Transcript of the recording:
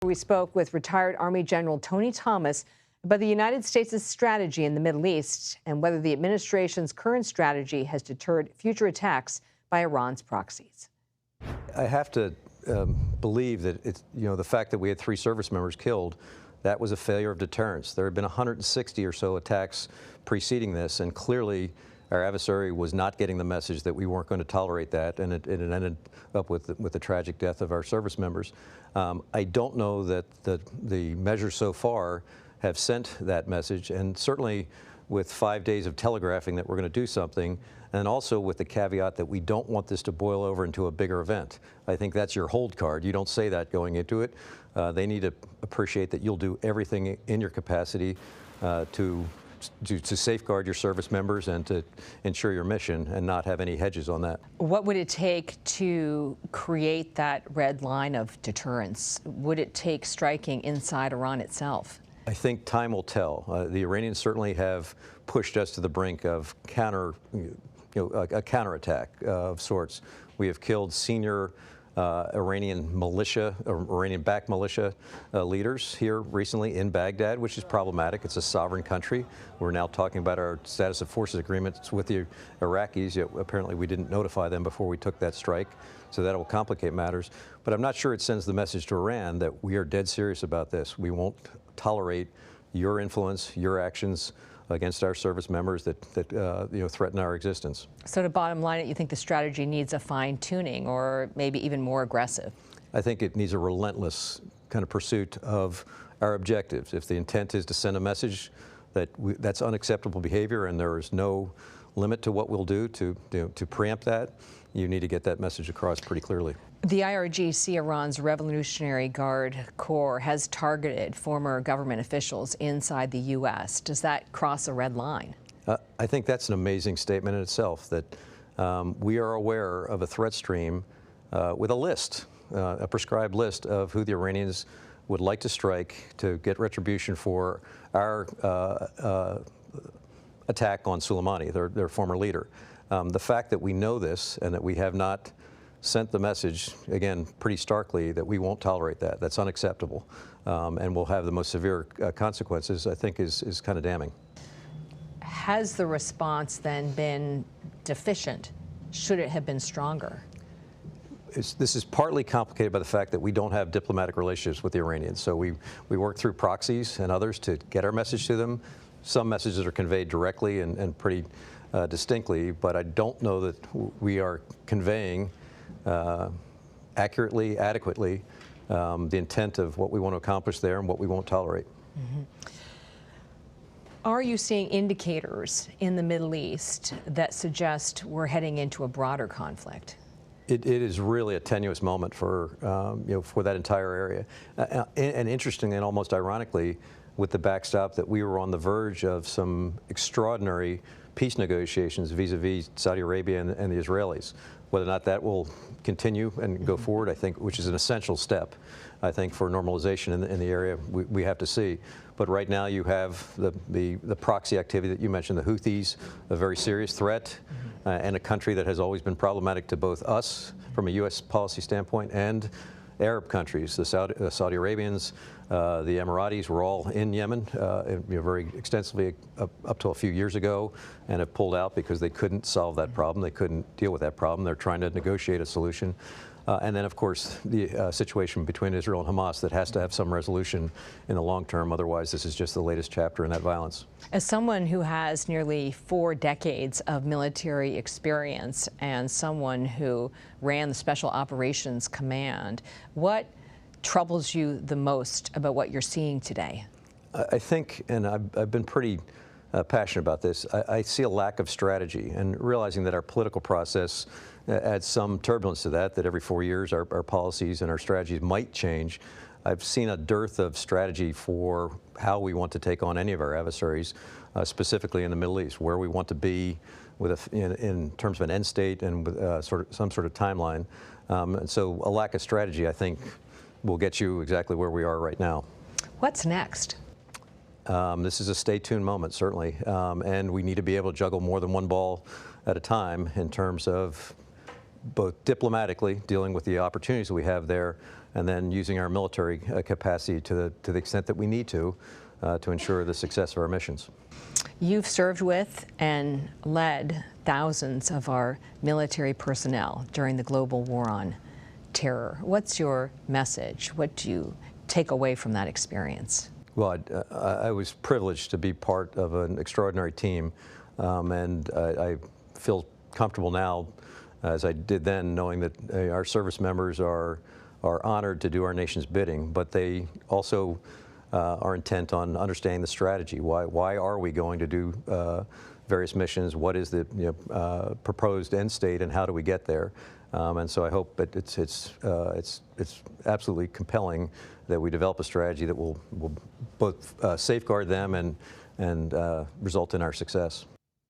we spoke with retired Army General Tony Thomas about the United States' strategy in the Middle East and whether the administration's current strategy has deterred future attacks by Iran's proxies. I have to believe that it's, the fact that we had 3 service members killed, that was a failure of deterrence. There had been 160 or so attacks preceding this, and clearly our adversary was not getting the message that we weren't going to tolerate that, and it ended up with the tragic death of our service members. I don't know that the measures so far have sent that message, and certainly with 5 days of telegraphing that we're going to do something, and also with the caveat that we don't want this to boil over into a bigger event. I think that's your hold card. You don't say that going into it. They need to appreciate that you'll do everything in your capacity to safeguard your service members and to ensure your mission and not have any hedges on that. What would it take to create that red line of deterrence? Would it take striking inside Iran itself? I think time will tell. The Iranians certainly have pushed us to the brink of a counterattack of sorts. We have killed senior Iranian militia, or Iranian-backed militia leaders here recently in Baghdad, which is problematic. It's a sovereign country. We're now talking about our status of forces agreements with the Iraqis, yet apparently we didn't notify them before we took that strike, so that will complicate matters. But I'm not sure it sends the message to Iran that we are dead serious about this. We won't tolerate your influence, your actions against our service members that threaten our existence. So to bottom line it, you think the strategy needs a fine-tuning or maybe even more aggressive? I think it needs a relentless kind of pursuit of our objectives. If the intent is to send a message that that's unacceptable behavior and there is no limit to what we'll do to preempt that, you need to get that message across pretty clearly. The IRGC, Iran's Revolutionary Guard Corps, has targeted former government officials inside the U.S. Does that cross a red line? I think that's an amazing statement in itself, that we are aware of a threat stream with a list, a prescribed list of who the Iranians would like to strike to get retribution for our attack on Soleimani, their former leader. The fact that we know this and that we have not sent the message, again, pretty starkly, that we won't tolerate that. That's unacceptable, and will have the most severe consequences, I think is kind of damning. Has the response then been deficient? Should it have been stronger? This is partly complicated by the fact that we don't have diplomatic relationships with the Iranians. So we work through proxies and others to get our message to them. Some messages are conveyed directly and pretty distinctly, but I don't know that we are conveying accurately, adequately, the intent of what we want to accomplish there and what we won't tolerate. Mm-hmm. Are you seeing indicators in the Middle East that suggest we're heading into a broader conflict? It is really a tenuous moment for for that entire area, and interestingly and almost ironically, with the backstop that we were on the verge of some extraordinary peace negotiations vis-a-vis Saudi Arabia and the Israelis. Whether or not that will continue and go forward, I think, which is an essential step, I think, for normalization in the area, we have to see. But right now you have the proxy activity that you mentioned, the Houthis, a very serious threat, and a country that has always been problematic to both us from a U.S. policy standpoint and Arab countries. The Saudi Arabians, the Emiratis were all in Yemen very extensively up to a few years ago, and have pulled out because they couldn't solve that problem. They couldn't deal with that problem. They're trying to negotiate a solution. And then, of course, the situation between Israel and Hamas that has to have some resolution in the long term. Otherwise, this is just the latest chapter in that violence. As someone who has nearly 4 decades of military experience and someone who ran the Special Operations Command, what troubles you the most about what you're seeing today? I think, and I've been pretty passionate about this, I see a lack of strategy, and realizing that our political process adds some turbulence to that every 4 years our policies and our strategies might change. I've seen a dearth of strategy for how we want to take on any of our adversaries, specifically in the Middle East, where we want to be with in terms of an end state and with some sort of timeline. And so a lack of strategy, I think, will get you exactly where we are right now. What's next? This is a stay tuned moment, certainly, and we need to be able to juggle more than one ball at a time in terms of both diplomatically, dealing with the opportunities that we have there, and then using our military capacity to the extent that we need to ensure the success of our missions. You've served with and led thousands of our military personnel during the global war on terror. What's your message? What do you take away from that experience? Well, I was privileged to be part of an extraordinary team, and I feel comfortable now, as I did then, knowing that our service members are honored to do our nation's bidding, but they also are intent on understanding the strategy. Why are we going to do various missions? What is the proposed end state, and how do we get there? And so I hope that it's absolutely compelling that we develop a strategy that will both safeguard them and result in our success.